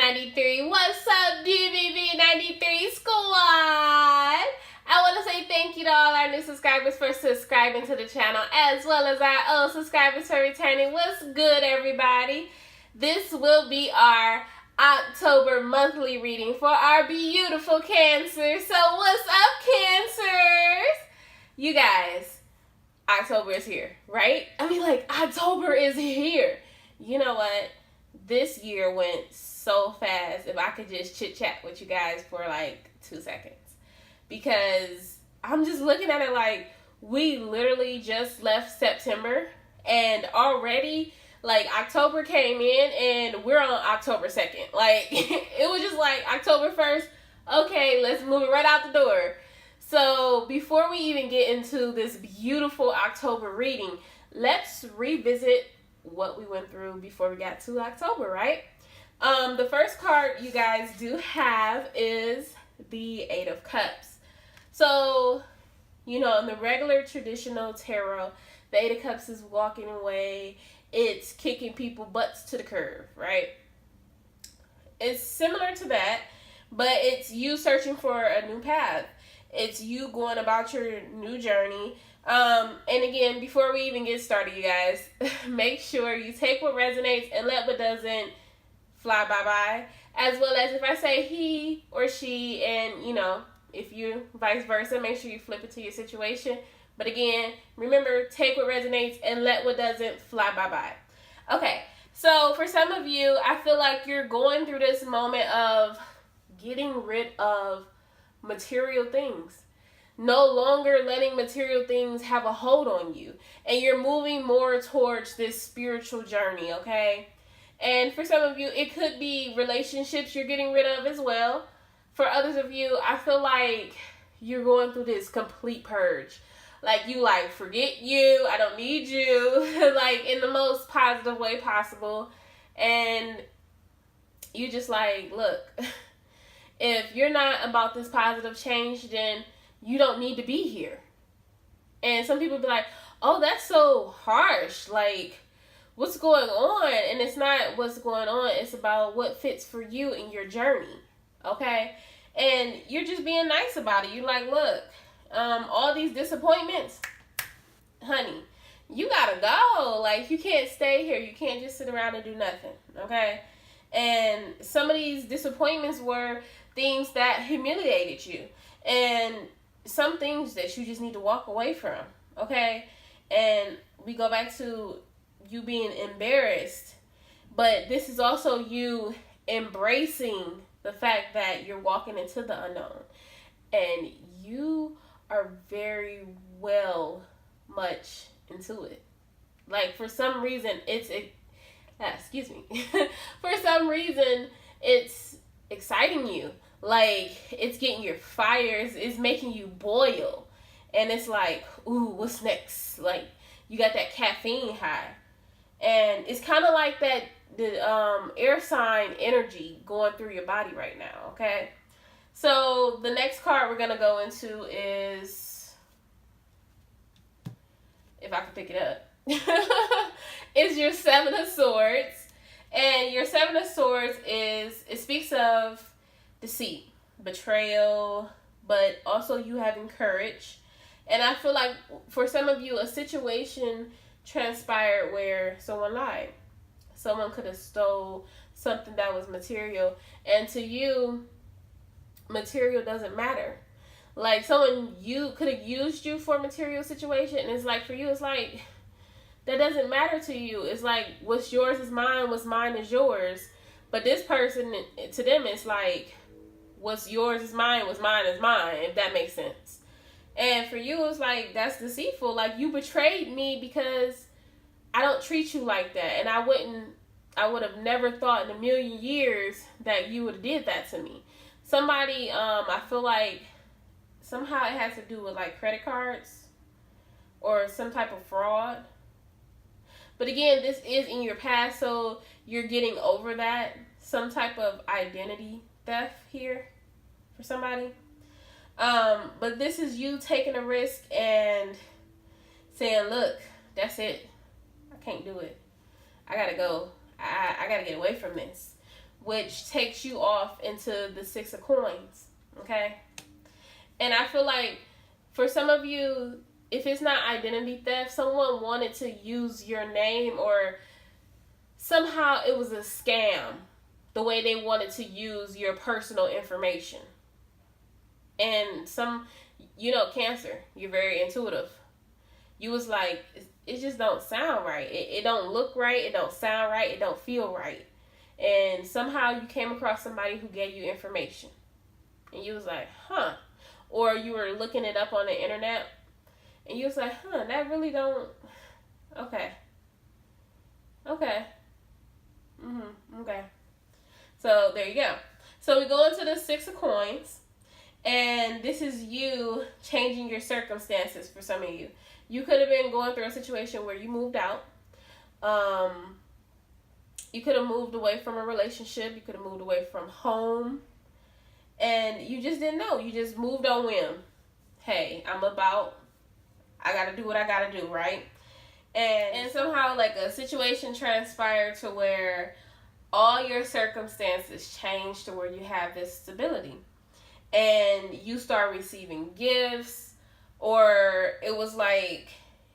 93. What's up, DBB93 squad? I want to say thank you to all our new subscribers for subscribing to the channel, as well as our old subscribers for returning. What's good, everybody? This will be our October monthly reading for our beautiful Cancer. So what's up, Cancers? You guys, October is here, right? I mean, like, October is here. You know what? This year went so fast. If I could just chit chat with you guys for like 2 seconds, because I'm just looking at it like we literally just left September and already like October came in and we're on October 2nd. Like it was just like October 1st. Okay, let's move it right out the door. So before we even get into this beautiful October reading, let's revisit what we went through before we got to October, right? The first card you guys do have is the Eight of Cups. So, you know, in the regular traditional tarot, the Eight of Cups is walking away. It's kicking people butts to the curb, right? It's similar to that, but it's you searching for a new path. It's you going about your new journey. And again, before we even get started, you guys, make sure you take what resonates and let what doesn't fly bye-bye. As well as if I say he or she, and, you know, if you vice versa, make sure you flip it to your situation. But again, remember, take what resonates and let what doesn't fly bye-bye. Okay, so for some of you, I feel like you're going through this moment of getting rid of material things. No longer letting material things have a hold on you. And you're moving more towards this spiritual journey, okay? And for some of you, it could be relationships you're getting rid of as well. For others of you, I feel like you're going through this complete purge. Like, you like, forget you, I don't need you, like, in the most positive way possible. And you just like, look, if you're not about this positive change, then you don't need to be here. And some people be like, oh, that's so harsh. Like, what's going on? And it's not what's going on. It's about what fits for you in your journey. Okay? And you're just being nice about it. You're like, look, all these disappointments, honey, you gotta go. Like, you can't stay here. You can't just sit around and do nothing. Okay? And some of these disappointments were things that humiliated you. And some things that you just need to walk away from, okay? And we go back to you being embarrassed, but this is also you embracing the fact that you're walking into the unknown, and you are very well much into it. Like, for some reason, for some reason, it's exciting you. Like, it's getting your fires, it's making you boil. And it's like, ooh, what's next? Like, you got that caffeine high. And it's kind of like that, the air sign energy going through your body right now, okay? So, the next card we're going to go into is, if I can pick it up, is your Seven of Swords. And your Seven of Swords it speaks of deceit, betrayal, but also you having courage. And I feel like for some of you, a situation transpired where someone lied. Someone could have stole something that was material. And to you, material doesn't matter. Like, someone you could have used you for a material situation. And it's like, for you, it's like, that doesn't matter to you. It's like, what's yours is mine, what's mine is yours. But this person, to them, it's like, what's yours is mine, what's mine is mine, if that makes sense. And for you, it's like, that's deceitful. Like, you betrayed me because I don't treat you like that. And I would have never thought in a million years that you would have did that to me. Somebody, I feel like somehow it has to do with like credit cards or some type of fraud. But again, this is in your past, so you're getting over that. Some type of identity theft here for somebody. But this is you taking a risk and saying, look, that's it. I can't do it. I gotta go. I gotta get away from this. which takes you off into the Six of Coins, okay? And I feel like for some of you, if it's not identity theft, someone wanted to use your name, or somehow it was a scam, the way they wanted to use your personal information. And Cancer, you're very intuitive. You was like, it just don't sound right. It don't look right. It don't sound right. It don't feel right. And somehow you came across somebody who gave you information. And you was like, huh. Or you were looking it up on the internet. And you was like, huh, that really don't... Okay. Okay. Okay. So, there you go. So, we go into the Six of Coins. And this is you changing your circumstances for some of you. You could have been going through a situation where you moved out. You could have moved away from a relationship. You could have moved away from home. And you just didn't know. You just moved on whim. Hey, I got to do what I got to do, right? And somehow, like, a situation transpired to where all your circumstances changed to where you have this stability. And you start receiving gifts, or it was like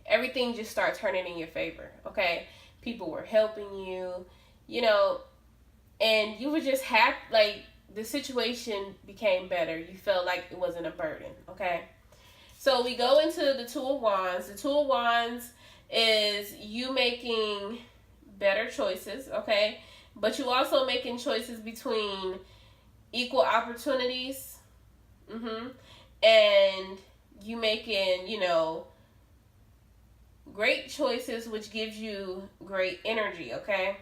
everything just started turning in your favor, okay? People were helping you, and you were just happy, like, the situation became better. You felt like it wasn't a burden, okay? So we go into the Two of Wands. The Two of Wands is you making better choices, okay? But you also making choices between equal opportunities, and you making, great choices, which gives you great energy, okay?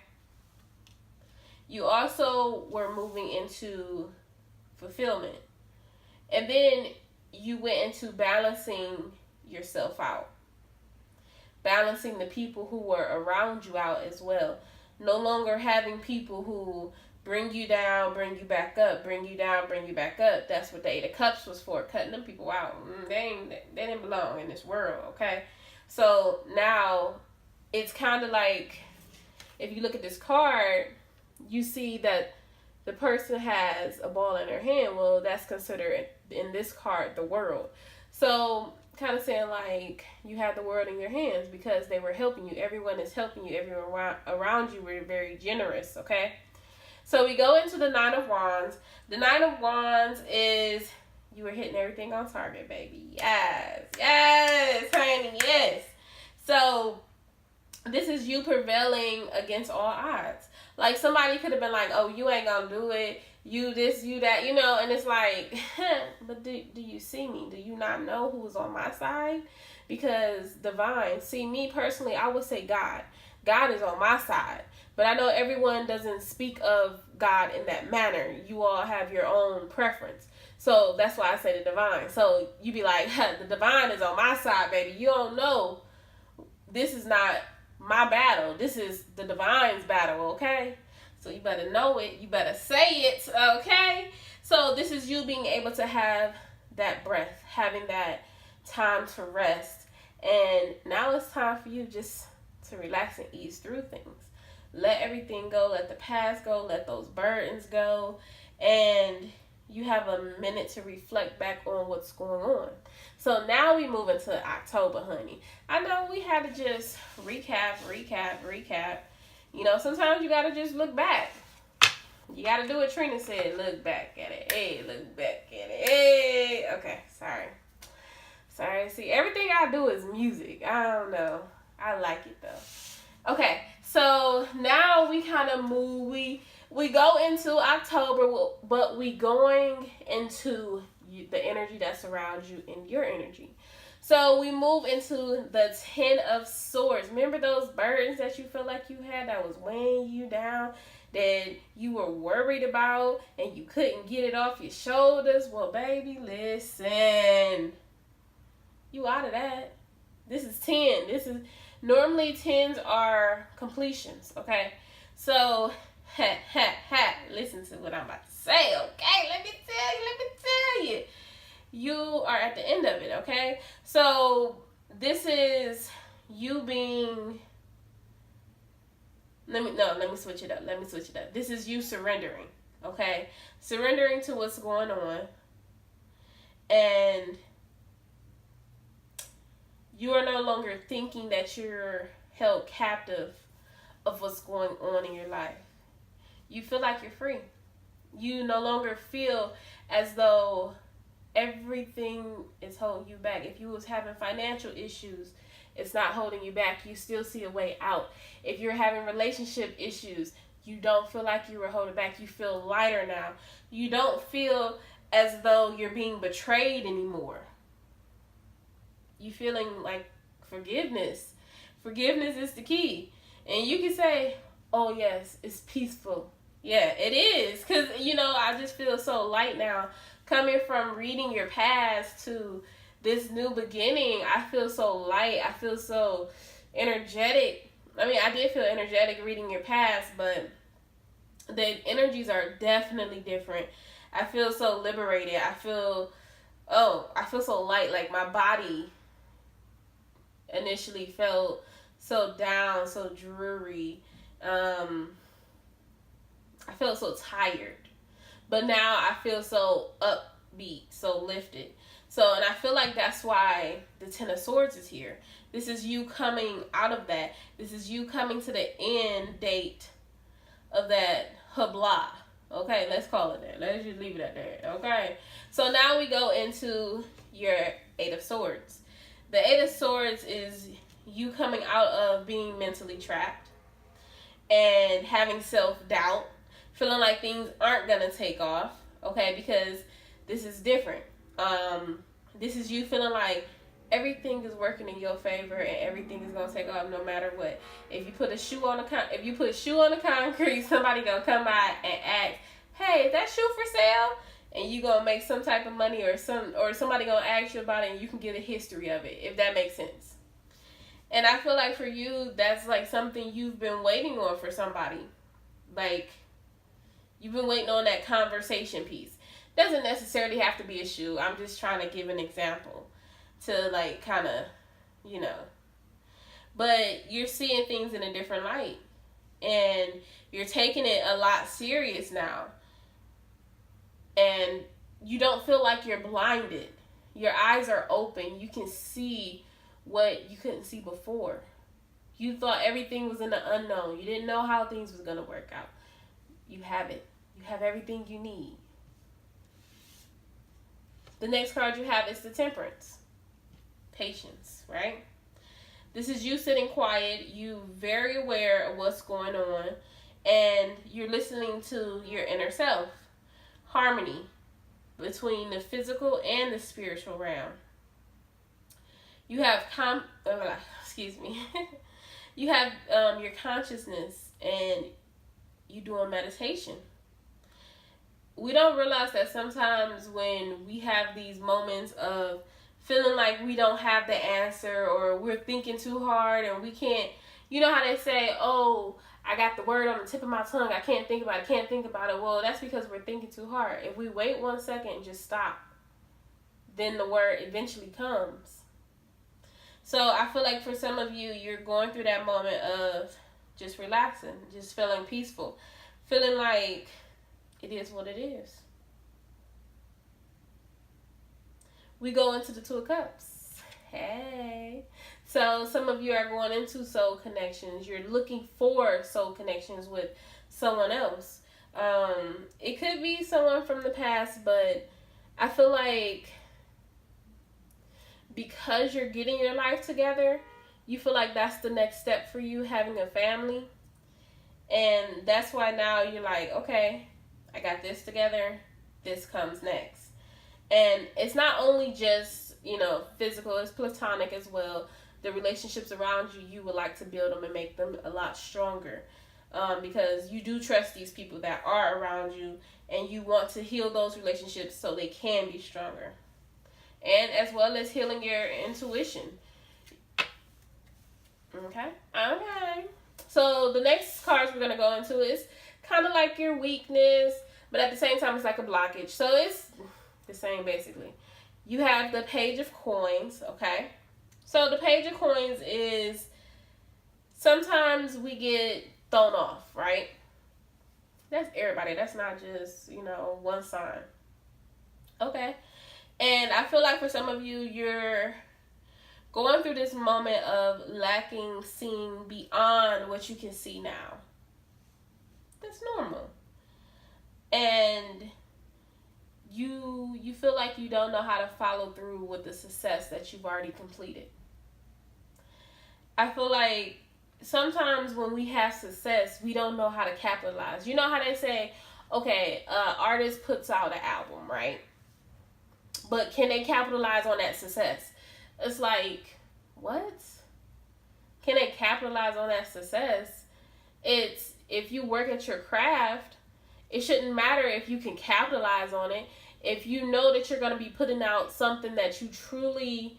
You also were moving into fulfillment. And then you went into balancing yourself out. Balancing the people who were around you out as well. No longer having people who bring you down, bring you back up, bring you down, bring you back up. That's what the Eight of Cups was for, cutting them people out. They didn't belong in this world, okay? So now it's kind of like, if you look at this card, you see that the person has a ball in their hand. Well, that's considered, in this card, the world. So kind of saying like you have the world in your hands because they were helping you. Everyone is helping you. Everyone around you were very generous, okay? So we go into the Nine of Wands. The Nine of Wands is you were hitting everything on target, baby. Yes, honey, yes. So this is you prevailing against all odds. Like, somebody could have been like, oh, you ain't gonna do it. You this, you that, and it's like, but do you see me? Do you not know who's on my side? Because divine, see, me personally, I would say God. God is on my side. But I know everyone doesn't speak of God in that manner. You all have your own preference. So that's why I say the divine. So you be like, the divine is on my side, baby. You don't know. This is not my battle. This is the divine's battle, okay? So you better know it. You better say it, okay? So this is you being able to have that breath, having that time to rest. And now it's time for you just to relax and ease through things. Let everything go. Let the past go. Let those burdens go. And you have a minute to reflect back on what's going on. So now we move into October, honey. I know we had to just recap. Sometimes you got to just look back. You got to do what Trina said. Look back at it. Hey, look back at it. Hey. Okay, sorry. See, everything I do is music. I don't know. I like it, though. Okay, so now we kind of move. We go into October, but we going into the energy that surrounds you and your energy. So we move into the Ten of Swords. Remember those burdens that you feel like you had that was weighing you down, that you were worried about and you couldn't get it off your shoulders? Well, baby, listen. You out of that. This is 10. Normally 10s are completions, okay? So, listen to what I'm about to say, okay? Let me tell you. You are at the end of it, okay? So, this is you being Let me switch it up. Let me switch it up. This is you surrendering, okay? Surrendering to what's going on. And you are no longer thinking that you're held captive of what's going on in your life. You feel like you're free. You no longer feel as though everything is holding you back. If you was having financial issues, it's not holding you back. You still see a way out. If you're having relationship issues, you don't feel like you were holding back. You feel lighter now. You don't feel as though you're being betrayed anymore. You feeling like forgiveness. Forgiveness is the key. And you can say, oh yes, it's peaceful. Yeah, it is. Because, I just feel so light now. Coming from reading your past to this new beginning, I feel so light. I feel so energetic. I mean, I did feel energetic reading your past, but the energies are definitely different. I feel so liberated. I feel so light. Like my body initially felt so down, so dreary. I felt so tired. But now I feel so upbeat, so lifted. So, and I feel like that's why the Ten of Swords is here. This is you coming out of that. This is you coming to the end date of that habla. Okay, let's call it that. Let's just leave it at that. Okay. So now we go into your Eight of Swords. The Eight of Swords is you coming out of being mentally trapped and having self-doubt, feeling like things aren't going to take off, okay, because this is different. This is you feeling like everything is working in your favor and everything is going to take off no matter what. If you put a shoe on the concrete, somebody going to come by and ask, hey, is that shoe for sale? And you going to make some type of money or somebody going to ask you about it and you can get a history of it, if that makes sense. And I feel like for you, that's like something you've been waiting on for somebody. Like, you've been waiting on that conversation piece. Doesn't necessarily have to be a shoe. I'm just trying to give an example to like kind of, But you're seeing things in a different light. And you're taking it a lot serious now. And you don't feel like you're blinded. Your eyes are open. You can see what you couldn't see before. You thought everything was in the unknown. You didn't know how things was going to work out. You have it. You have everything you need. The next card you have is the Temperance. Patience, right? This is you sitting quiet. You very aware of what's going on. And you're listening to your inner self. Harmony between the physical and the spiritual realm. You have you have your consciousness and you doing meditation. We don't realize that sometimes when we have these moments of feeling like we don't have the answer or we're thinking too hard and we can't, you know how they say, oh, I got the word on the tip of my tongue, I can't think about it. Well, that's because we're thinking too hard. If we wait 1 second and just stop, then the word eventually comes. So I feel like for some of you, you're going through that moment of just relaxing, just feeling peaceful, feeling like it is what it is. We go into the Two of Cups. Hey. So some of you are going into soul connections. You're looking for soul connections with someone else. It could be someone from the past, but I feel like because you're getting your life together, you feel like that's the next step for you, having a family. And that's why now you're like, okay, I got this together. This comes next. And it's not only just, physical, it's platonic as well. The relationships around you, you would like to build them and make them a lot stronger. Because you do trust these people that are around you and you want to heal those relationships so they can be stronger. And as well as healing your intuition. Okay. So the next cards we're going to go into is kind of like your weakness, but at the same time it's like a blockage. So it's the same basically. You have the Page of Coins, okay? So the Page of Coins is sometimes we get thrown off, right? That's everybody. That's not just, one sign. Okay. And I feel like for some of you, you're going through this moment of lacking seeing beyond what you can see now. That's normal. And you feel like you don't know how to follow through with the success that you've already completed. I feel like sometimes when we have success, we don't know how to capitalize. You know how they say, okay, artist puts out an album, right? But can they capitalize on that success? It's like, what? Can they capitalize on that success? It's, if you work at your craft, it shouldn't matter if you can capitalize on it. If you know that you're going to be putting out something that you truly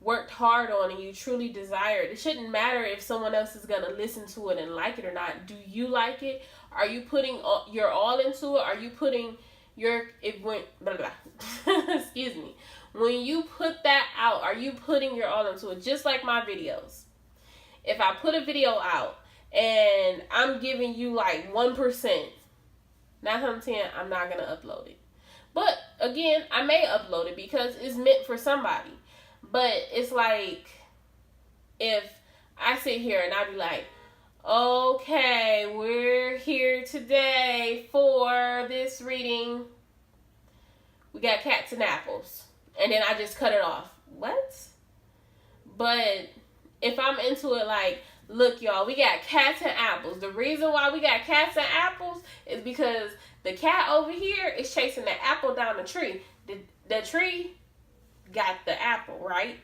worked hard on and you truly desired, it shouldn't matter if someone else is going to listen to it and like it or not. Do you like it? Are you putting your all into it? Are you putting excuse me. When you put that out, are you putting your all into it? Just like my videos. If I put a video out and I'm giving you like 1%, 9 out of 10, I'm not going to upload it. But again, I may upload it because it's meant for somebody. But it's like, if I sit here and I be like, okay, we're here today for this reading. We got cats and apples. And then I just cut it off. What? But if I'm into it like, look, y'all, we got cats and apples. The reason why we got cats and apples is because the cat over here is chasing the apple down the tree. The tree got the apple, right?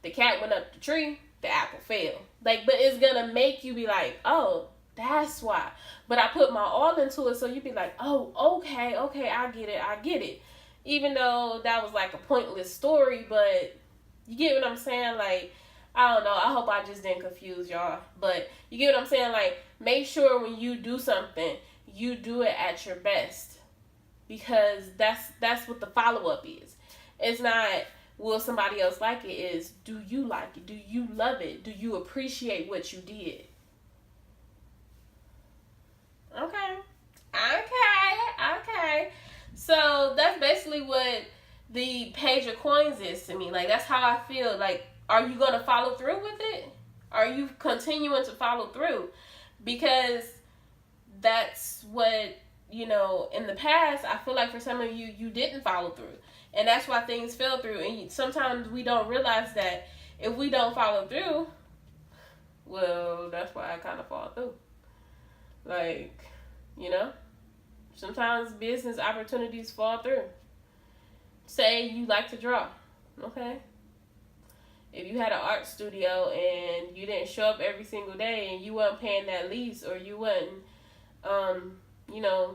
The cat went up the tree, the apple fell. Like, but it's gonna make you be like, oh, that's why. But I put my all into it, so you be like, oh, okay, I get it. Even though that was like a pointless story, but you get what I'm saying? Like, I don't know. I hope I just didn't confuse y'all. But you get what I'm saying? Like, make sure when you do something, you do it at your best. Because that's what the follow-up is. It's not, will somebody else like it? Is, do you like it? Do you love it? Do you appreciate what you did? Okay. So that's basically what the Page of Coins is to me. Like, that's how I feel. Like, are you going to follow through with it? Are you continuing to follow through? Because that's what, in the past, I feel like for some of you, you didn't follow through. And that's why things fell through. And sometimes we don't realize that if we don't follow through, well, that's why I kind of fall through. Like, sometimes business opportunities fall through. Say you like to draw, okay? If you had an art studio and you didn't show up every single day and you weren't paying that lease, or you wasn't,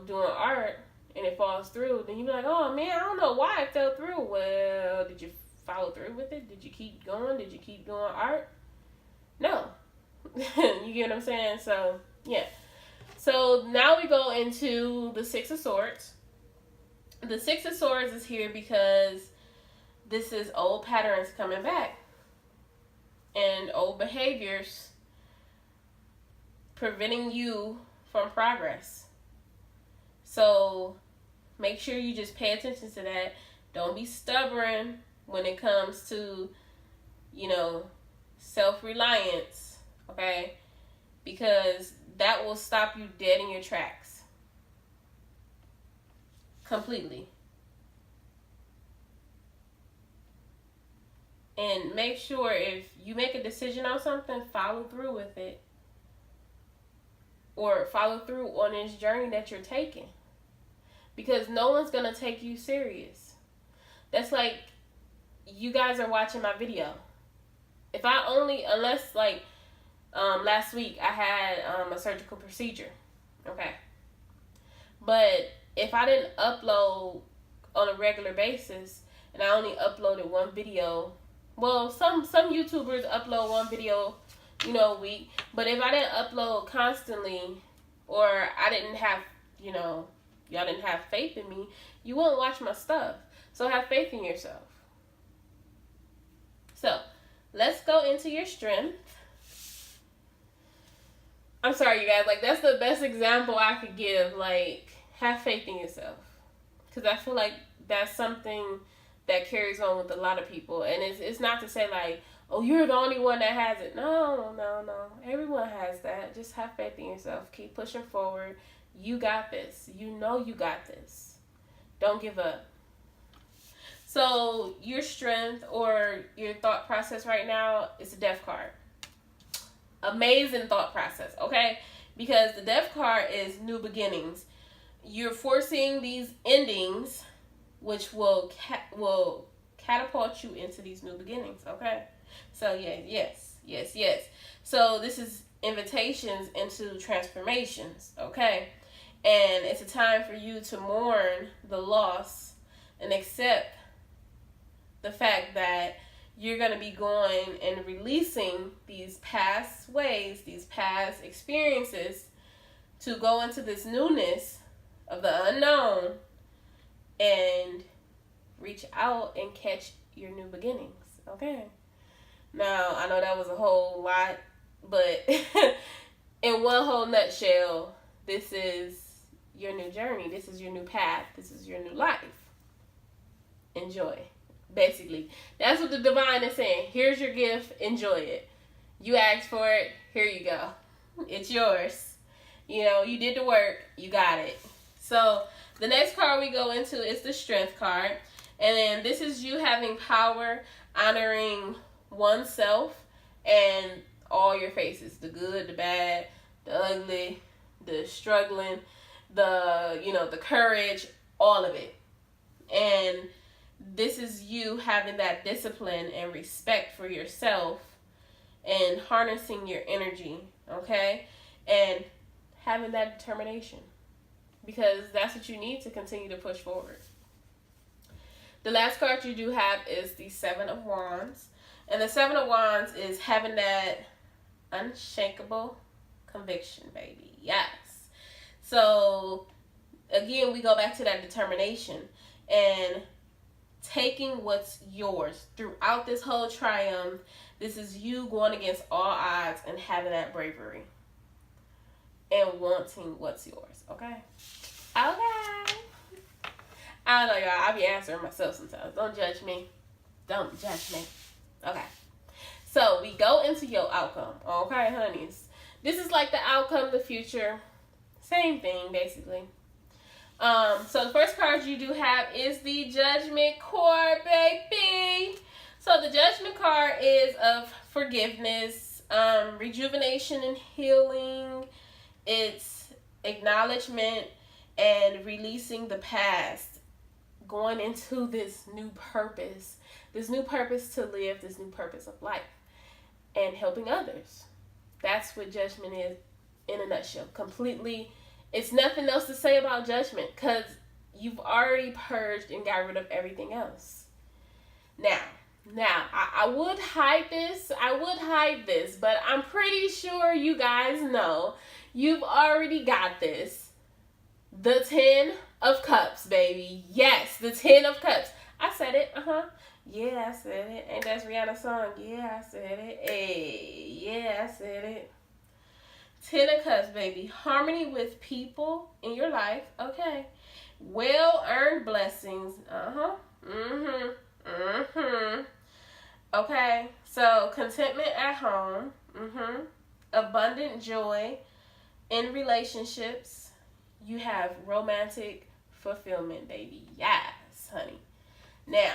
doing art, and it falls through, then you be like, oh man, I don't know why it fell through. Well, did you follow through with it? Did you keep going? Did you keep doing art? No. You get what I'm saying? So, yeah. So now we go into the Six of Swords. The Six of Swords is here because this is old patterns coming back. And old behaviors preventing you from progress. So make sure you just pay attention to that. Don't be stubborn when it comes to, self-reliance, okay? Because that will stop you dead in your tracks. Completely. And make sure if you make a decision on something, follow through with it. Or follow through on this journey that you're taking. Because no one's going to take you serious. That's like, you guys are watching my video. Unless like, last week I had a surgical procedure. Okay. But if I didn't upload on a regular basis, and I only uploaded one video, well, some YouTubers upload one video, a week. But if I didn't upload constantly, or I didn't have, y'all didn't have faith in me, you won't watch my stuff. So have faith in yourself. So let's go into your strength. I'm sorry, you guys. Like, that's the best example I could give. Like, have faith in yourself. Because I feel like that's something that carries on with a lot of people. And it's not to say, like, oh, you're the only one that has it. No. Everyone has that. Just have faith in yourself. Keep pushing forward. You got this. You know you got this. Don't give up. So, your strength or your thought process right now is a death card. Amazing thought process, okay? Because the death card is new beginnings. You're forcing these endings, which will catapult you into these new beginnings, okay? So, yes. So, this is invitations into transformations, okay? And it's a time for you to mourn the loss and accept the fact that you're going to be going and releasing these past ways, these past experiences to go into this newness of the unknown and reach out and catch your new beginnings, okay? Now, I know that was a whole lot, but in one whole nutshell, this is your new journey. This is your new path. This is your new life. Enjoy. Basically, that's what the divine is saying. Here's your gift. Enjoy it. You asked for it. Here you go. It's yours. You know, you did the work. You got it. So the next card we go into is the Strength card. And then this is you having power, honoring oneself and all your faces. The good, the bad, the ugly, the struggling, the courage, all of it. And this is you having that discipline and respect for yourself and harnessing your energy, okay? And having that determination, because that's what you need to continue to push forward. The last card you do have is the Seven of Wands. And the Seven of Wands is having that unshakable conviction, baby. Yes. So, again, we go back to that determination and taking what's yours throughout this whole triumph. This is you going against all odds and having that bravery and wanting what's yours, okay? Okay. I don't know, y'all. I be answering myself sometimes. Don't judge me. Don't judge me. Okay. So, we go into your outcome, okay, honeys? This is like the outcome, the future. Same thing, basically. So the first card you do have is the Judgment card, baby. So the Judgment card is of forgiveness, rejuvenation and healing. It's acknowledgement and releasing the past, going into this new purpose to live, this new purpose of life, and helping others. That's what Judgment is in a nutshell. Completely. It's nothing else to say about Judgment because you've already purged and got rid of everything else. Now, I would hide this, but I'm pretty sure you guys know you've already got this. The 10 of Cups, baby. Yes, the 10 of Cups. I said it, Yeah, I said it. Ain't that Rihanna's song? Yeah, I said it. Hey, yeah, I said it. 10 of Cups, baby. Harmony with people in your life. Okay. Well-earned blessings. Okay. So, contentment at home. Abundant joy in relationships. You have romantic fulfillment, baby. Yes, honey. Now,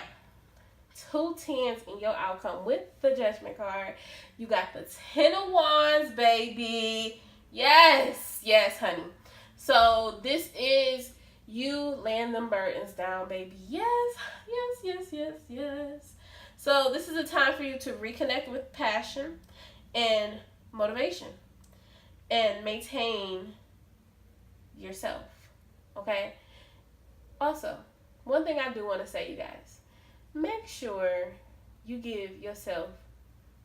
2 10s in your outcome with the Judgment card. You got the 10 of Wands, baby. Yes, honey. So this is you laying them burdens down, baby. Yes. So this is a time for you to reconnect with passion and motivation and maintain yourself, okay? Also, one thing I do want to say, you guys, make sure you give yourself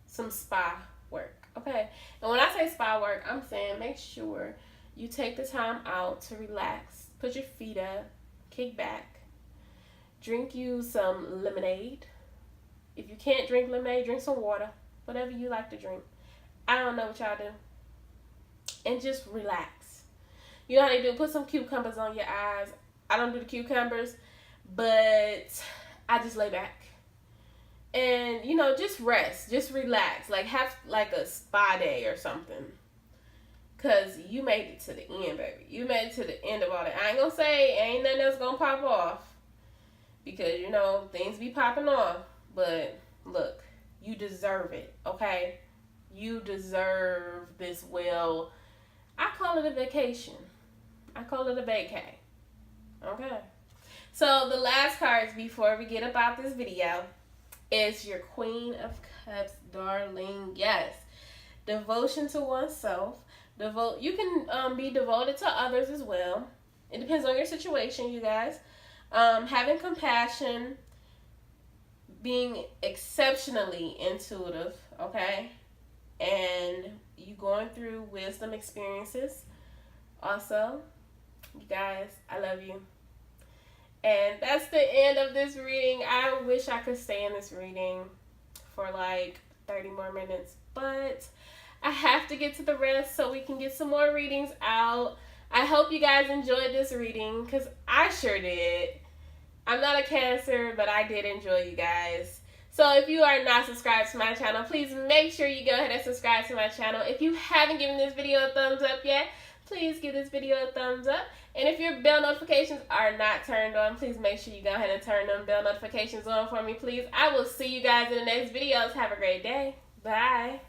some spa work, okay? And when I say spa work, I'm saying make sure you take the time out to relax, put your feet up, kick back, drink you some lemonade. If you can't drink lemonade, drink some water, whatever you like to drink. I don't know what y'all do. and just relax. You know how they do? Put some cucumbers on your eyes. I don't do the cucumbers, but I just lay back. And, you know, just rest. Just relax. Like, have, like, a spa day or something. Because you made it to the end, baby. You made it to the end of all that. I ain't going to say ain't nothing else going to pop off. Because, you know, things be popping off. But, look, you deserve it, okay? You deserve this well. I call it a vacation. I call it a vacay. Okay? So, the last cards before we get about this video is your Queen of Cups, darling. Yes. Devotion to oneself. You can be devoted to others as well. It depends on your situation, you guys. Having compassion, being exceptionally intuitive, okay? And you going through wisdom experiences. Also, you guys, I love you. And that's the end of this reading. I wish I could stay in this reading for like 30 more minutes, but I have to get to the rest so we can get some more readings out. I hope you guys enjoyed this reading because I sure did. I'm not a Cancer, but I did enjoy you guys. So if you are not subscribed to my channel, please make sure you go ahead and subscribe to my channel. If you haven't given this video a thumbs up yet, please give this video a thumbs up. And if your bell notifications are not turned on, please make sure you go ahead and turn them bell notifications on for me, please. I will see you guys in the next videos. Have a great day. Bye.